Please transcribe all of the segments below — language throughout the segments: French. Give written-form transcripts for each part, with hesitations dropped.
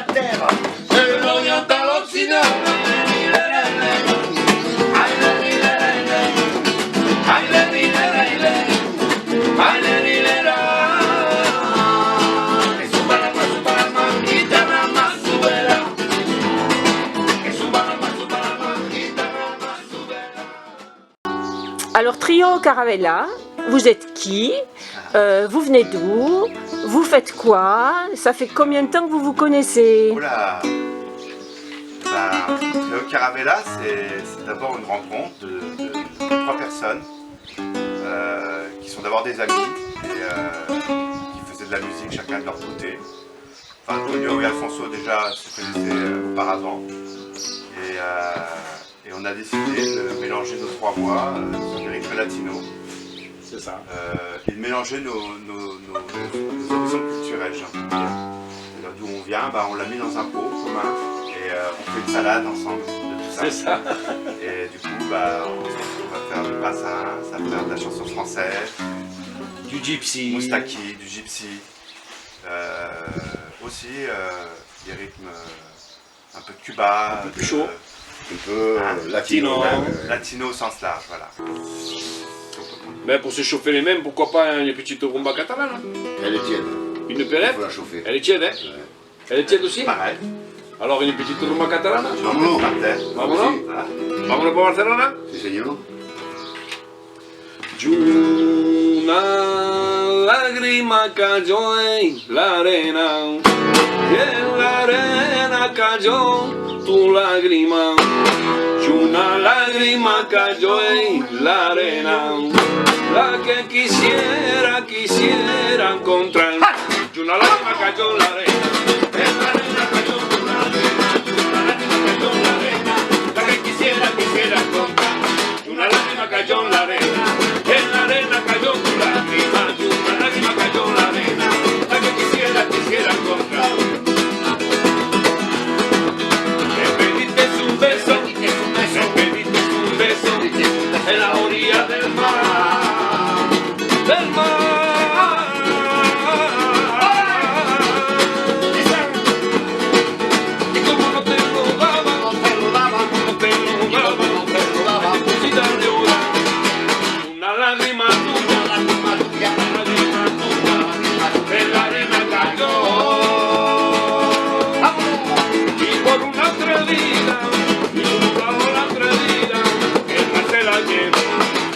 la terre, de l'Orient à l'Occident. Alors Trio Caravella, vous êtes qui? Vous venez d'où? Vous faites quoi? Ça fait combien de temps que vous vous connaissez? Oula, Trio Caravella, c'est d'abord une rencontre de 3 personnes qui sont d'abord des amis et qui faisaient de la musique chacun de leur côté. Enfin, Antonio et Alfonso déjà se connaissaient auparavant et on a décidé de mélanger nos 3 voix sur des rythmes latino. C'est ça. Et de mélanger nos horizons culturels, j'ai envie de dire. D'où on vient, on l'a mis dans un pot commun et on fait une salade ensemble de tout ça. C'est ça. Et du coup, on va faire du bassin, ça va faire de la chanson française, Du gypsy. moustaki, du gypsy. Aussi des rythmes un peu de Cuba, Plus chaud. Un peu latino. latino au sens large, voilà. Mais pour se chauffer les mêmes, pourquoi pas une petite rumba catalane? Elle est tiède. Une Il pelette? faut la chauffer. Elle est tiède, hein? Ouais. Elle est tiède aussi? Pareil. Alors une petite rumba catalane? Vámonos. Vámonos? Voilà. Vámonos pour Barcelona? Sí, señor. Una lágrima cayó en la arena y en la arena cayó tu lágrima. Y una lágrima cayó en la arena, la que quisiera encontrar. Y una lágrima cayó en la arena, en la arena cayó tu lágrima. Y una lágrima cayó en la arena, la que quisiera encontrar. Y una lágrima cayó en la arena, en la arena cayó tu lágrima. Y una lágrima cayó en la arena, la que quisiera encontrar. Me pediste un beso, en la orilla del mar, del mar. Y como no te lo daba, me pusiste a llorar. Una lágrima tuya, en la arena cayó. Y por una atrevida, bajo la atrevida, el mar se la lleva.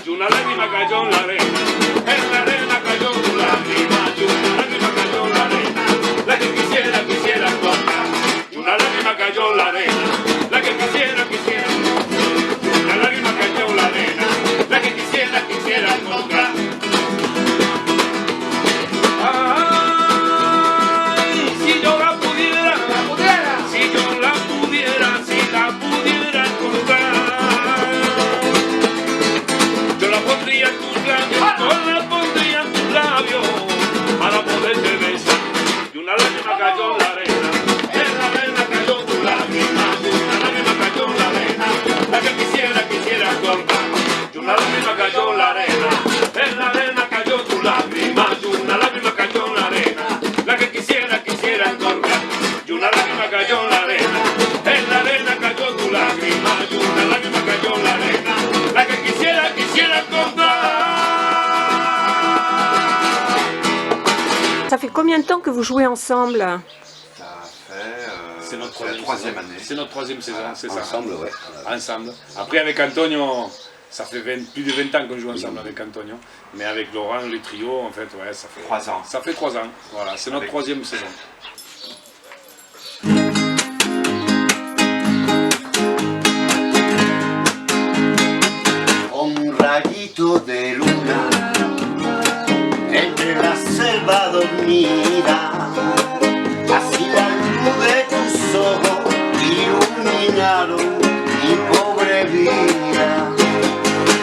Y una lágrima cayó en la arena cayó tu lágrima. Y una lágrima cayó en la arena, la que quisiera encontrar. Y una lágrima cayó en la arena, la que quisiera encontrar. Una lágrima cayó en la arena, la que quisiera encontrar. Ay, si yo la pudiera encontrar, yo la pondría en tus labios, para poderte besar. Y una lágrima cayó en la arena cayó tu lágrima. Y una lágrima cayó en la arena, la que quisiera encontrar. Y una lágrima cayó en la arena cayó tu lágrima. Y una lágrima cayó en la arena, la que quisiera encontrar. Y una lágrima cayó en la arena cayó tu lágrima. Y una lágrima cayó en la arena, la que quisiera encontrar. Ça fait combien de temps que vous jouez ensemble? Ça fait C'est notre la troisième année. C'est notre troisième saison, c'est ça. Ensemble, ouais. Ensemble. Après avec Antonio, ça fait plus de 20 ans qu'on joue ensemble avec Antonio. Mais avec Laurent, les trios, en fait, ouais, ça fait 3 ans. Ça fait 3 ans. Voilà, c'est notre troisième saison. Un rayito de luna entre la selva dormida, así la luz de tus ojos iluminaron mi pobre vida.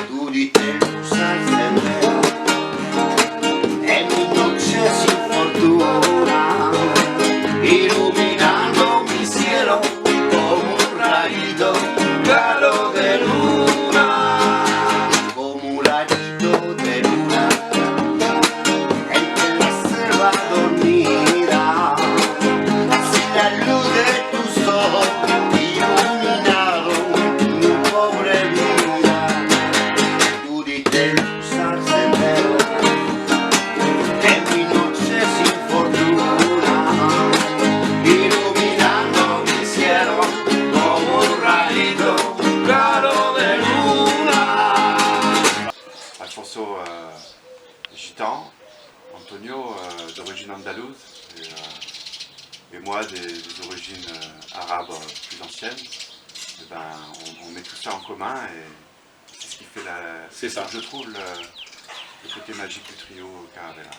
Tú diste luz al sendero en mi noche sin fortuna, iluminando mi cielo como un rayito claro de luna, como un rayito de luna entre la selva dormida, así la luz de andalouse. Et moi, des origines arabes plus anciennes. Et ben, on met tout ça en commun et c'est ce qui fait C'est ça. je trouve, le côté magique du trio Caravella.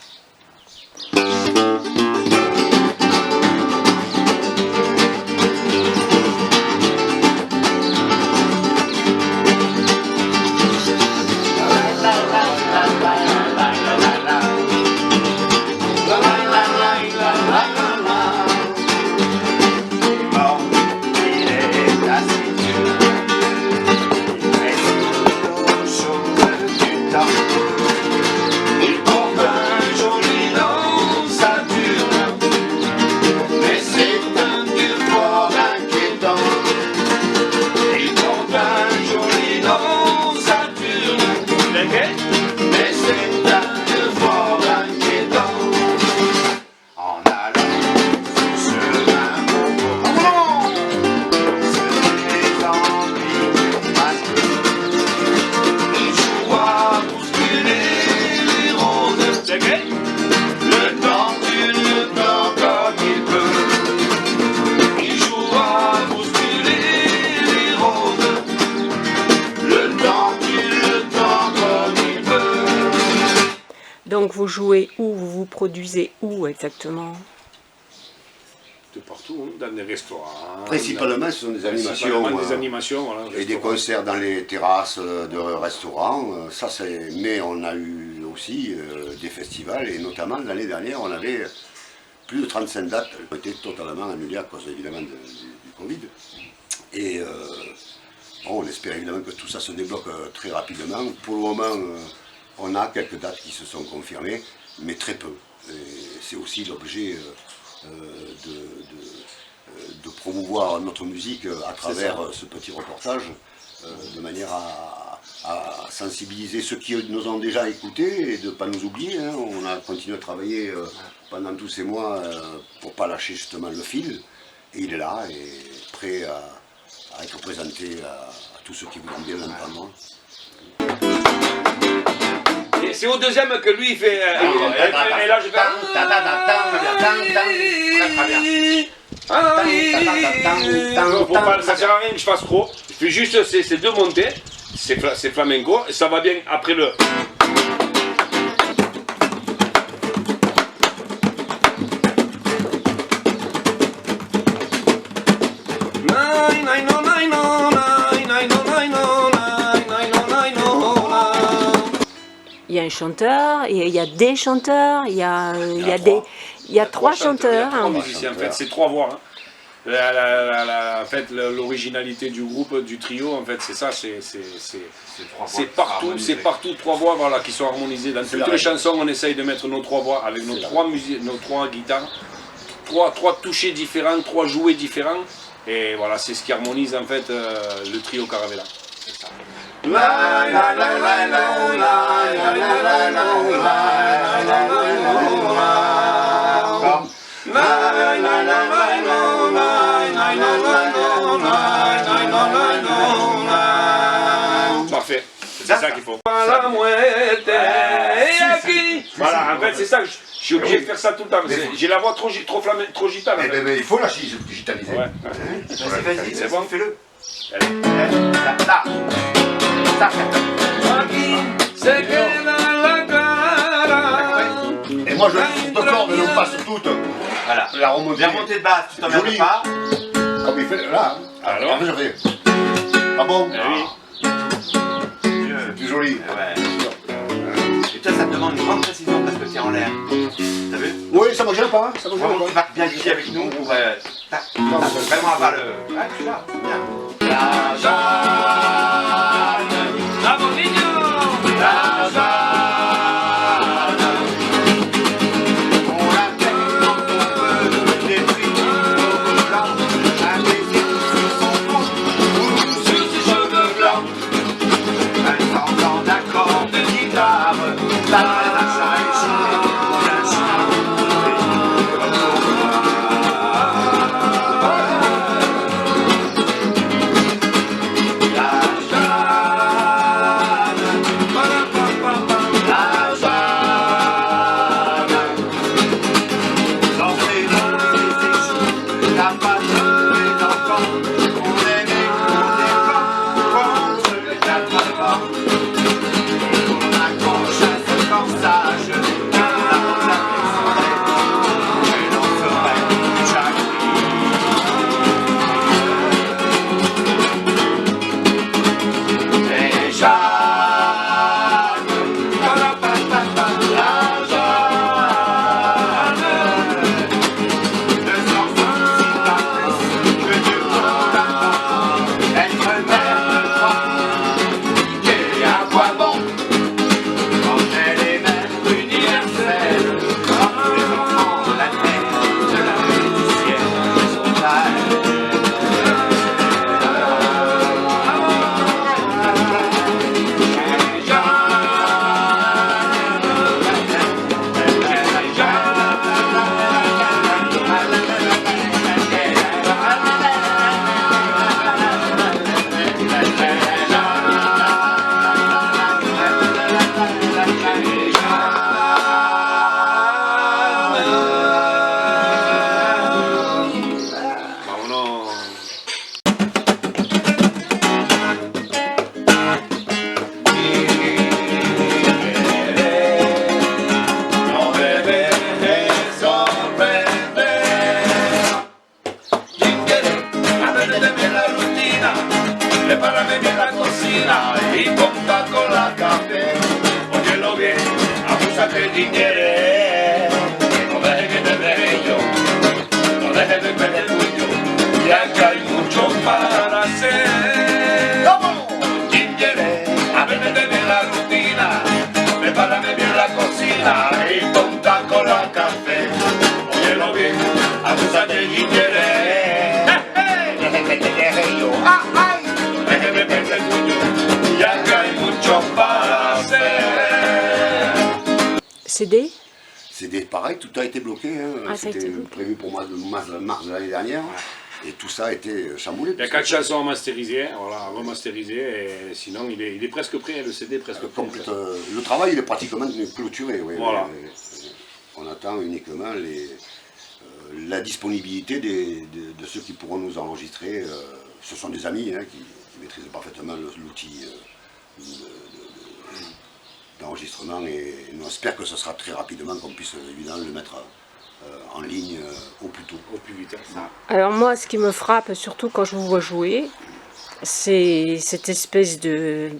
Il porte un joli nom, Saturne, mais c'est un dieu fort inquiétant. Il porte un joli nom, Saturne, mais c'est un dieu fort inquiétant. En allant sur ce chemin c'est rempli de masques. Il joue à bousculer les roses. Le temps comme il peut. Il joue à bousculer les roses. Le temps comme il peut. Donc vous jouez où? Vous vous produisez où exactement? De partout, hein, dans des restaurants. Principalement, ce sont des animations. Des animations, voilà. Et des concerts dans les terrasses de restaurants. Ça, mais on a eu aussi des festivals, et notamment l'année dernière, on avait plus de 35 dates qui ont été totalement annulées à cause évidemment du Covid. Et bon, on espère évidemment que tout ça se débloque très rapidement. Pour le moment, on a quelques dates qui se sont confirmées, mais très peu. Et c'est aussi l'objet de promouvoir notre musique à travers ce petit reportage, de manière à sensibiliser ceux qui nous ont déjà écoutés et de ne pas nous oublier. Hein. On a continué à travailler pendant tous ces mois pour ne pas lâcher justement le fil. Et il est là et prêt à être présenté à tous ceux qui voudront bien l'entendre. Et c'est au deuxième que lui il fait. Et là je fais. Faut pas, ça sert à rien que je fasse trop. Je fais juste ces deux montées. C'est flamenco. Et ça va bien après le. Il y a un chanteur, et il y a des chanteurs, il y a trois chanteurs. Trois musiciens, en fait, c'est trois voix. Hein. En fait, l'originalité du groupe, du trio, en fait, c'est ça, c'est partout trois voix, voilà, qui sont harmonisées. Dans toutes les chansons, on essaye de mettre nos trois voix avec nos trois guitares, trois touchés différents, trois jouets différents, et voilà, c'est ce qui harmonise en fait le trio Caravella. C'est ça. Parfait, c'est ça qu'il faut. Voilà, en fait c'est ça, je suis obligé de faire ça tout le temps. J'ai la voix trop gitane. Mais il faut la gitaniser. Ouais. Vas-y, c'est bon, fais-le. Et moi je te corde non pas sur toutes. Voilà. La remontée. Bien montée de basse, tu t'emmerdes Joli. pas. Comme il fait là. Alors Après je fais. Ah bon? Eh oui. C'est joli. Ouais. Et toi, ça te demande une grande précision parce que tu es en l'air. T'as vu? Oui, ça me gêne pas. Ça me gêne Vraiment, pas. tu marques bien ici avec nous pour vraiment avoir le. Ouais, tu vois, bien. La Jeanne, Bravo, Nino. la Jeanne, on l'appelle quand on veut des frites blancs, un baiser sur son front ou sur ses cheveux blancs, un semblant d'accord de guitare, la ça ici, bien sûr. La prepárame bien la cocina y ponta con la café. Óyelo bien, abúsate si quieres, que no dejes que te deje yo, no dejes de perder tuyo, ya que hay mucho para hacer. Ginger, apréndete bien la rutina, prepárame bien la cocina y ponta con la café. Óyelo bien, abúsate si quieres, dejes que te deje yo, no dejes de perder tuyo, ya que hay mucho para hacer. CD? CD, pareil, tout a été bloqué. Hein. Ah, ça a été C'était bloqué. prévu pour mars de l'année dernière. Et tout ça a été chamboulé. Il y a 4 chansons masterisées, voilà, remasterisées, et sinon il est presque prêt, le CD est presque prêt. Le travail il est pratiquement clôturé. Oui, Voilà. On attend uniquement la disponibilité de ceux qui pourront nous enregistrer. Ce sont des amis hein, qui maîtrisent parfaitement l'outil d'enregistrement et on espère que ce sera très rapidement qu'on puisse évidemment le mettre en ligne au plus tôt. Au plus vite. Alors moi, ce qui me frappe, surtout quand je vous vois jouer, c'est cette espèce de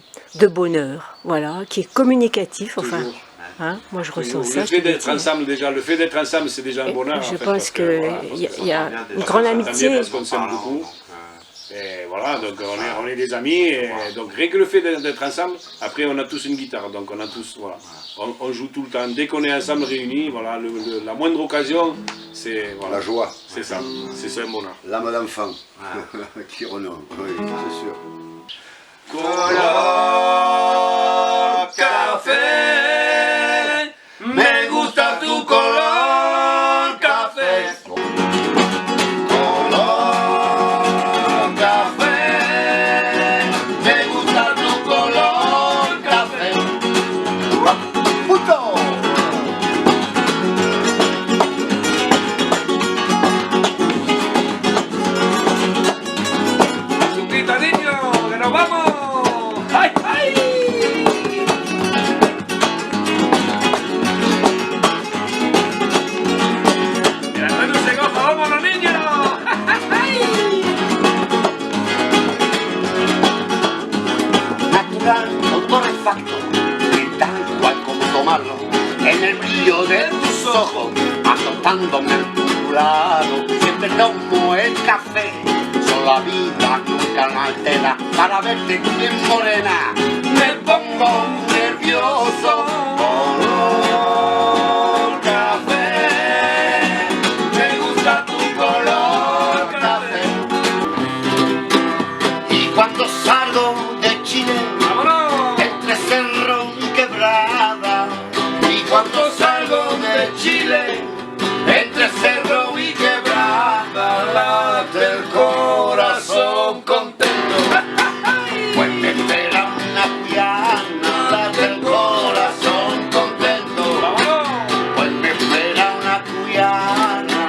bonheur, voilà, qui est communicatif, enfin. Toujours. Hein, moi je ressens ça. Le fait d'être ensemble déjà, le fait d'être ensemble c'est déjà un bonheur. Je en fait, pense parce qu'il voilà, y a une grande amitié. parce qu'on s'aime beaucoup. Et voilà, donc on est des amis, et donc rien que le fait d'être ensemble, après on a tous une guitare, donc on a tous, voilà, on joue tout le temps, dès qu'on est ensemble réunis, voilà, la moindre occasion, c'est voilà, La joie. c'est ça, c'est un bonheur. L'âme d'enfant qui renomme, oui, c'est sûr. Color café, me gusta tu color café. Color café, me gusta tu color café. ¡Punto! Azuquita niño, que nos vamos. ¡Ay, ay! El Antonio se goza, vámonos niños. Natural, no torrefacto, y tal cual como tomarlo, en el brillo de tus ojos, azotándome a tu lado, siempre tomo el café, solo la vida nunca la altera, para verte bien morena, me pongo nervioso. Color café, me gusta tu color café, y cuando salgo de Chile, ¡Vámonos! entre cerro y quebrada, y cuando salgo de Chile, entre cerro y quebrada, late el corazón contento, pues me espera una cuyana, late el corazón contento, ¡Vámonos! pues me espera una cuyana.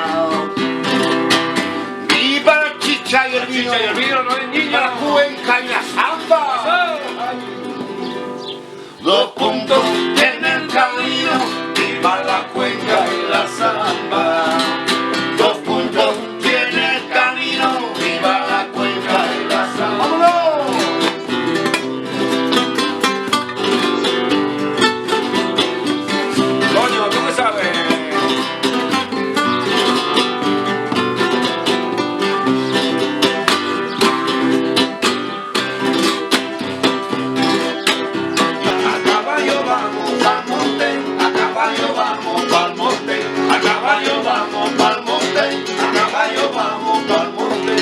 Viva la chicha y el vino, Chicha y el vino, no hay niños. la cuenca y la samba. Dos puntos en el camino, viva la cuenca y la samba. Dos puntos tiene el camino, viva la cuenca y la samba. ¡Vámonos! Coño, ¿tú qué sabes? A caballo vamos al monte, a caballo vamos al monte, a caballo vamos al monte, a caballo vamos al monte.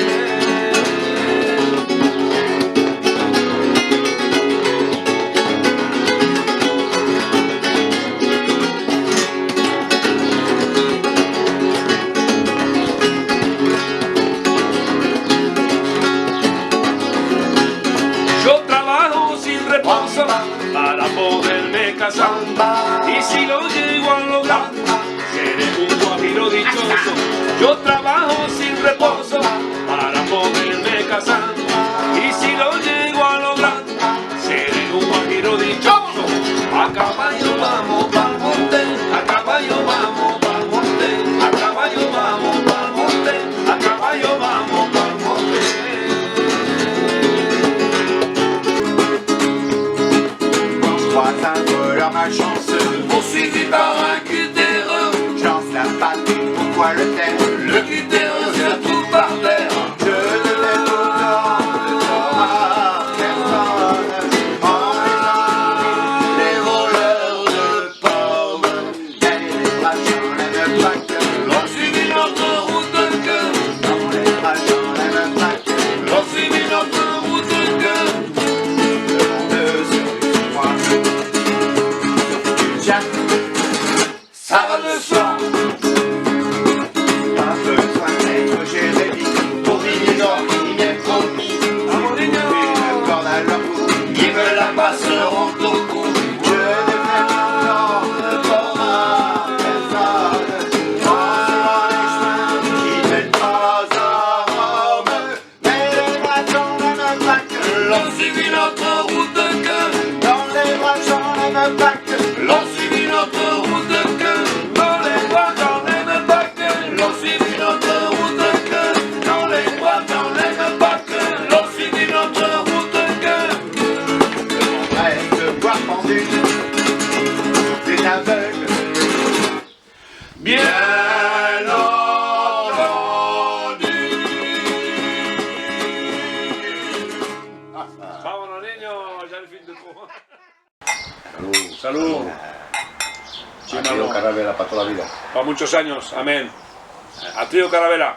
Yo trabajo sin reposo para poderme casar. Y si lo llego a lograr, seré un guajiro dichoso. Yo trabajo sin reposo para poderme casar. Y si lo llego a lograr, seré un guajiro dichoso. A caballo vamos pa'l monte, a caballo vamos pa'l monte, a caballo vamos pa'l monte, a caballo vamos pa'l monte. suivi notre route que Dans les bras j'en aime pas que l'on suivi notre route que dans les bois, dans les pas que l'on suivi notre route que dans les bois, dans les pas que l'on suivi notre route que reste bois pendu, des aveugles. bien entendu. Vámonos niños, ya el fin de todo. Salud. Trío Carabela para toda la vida. Para muchos años, amén. A Trío Carabela.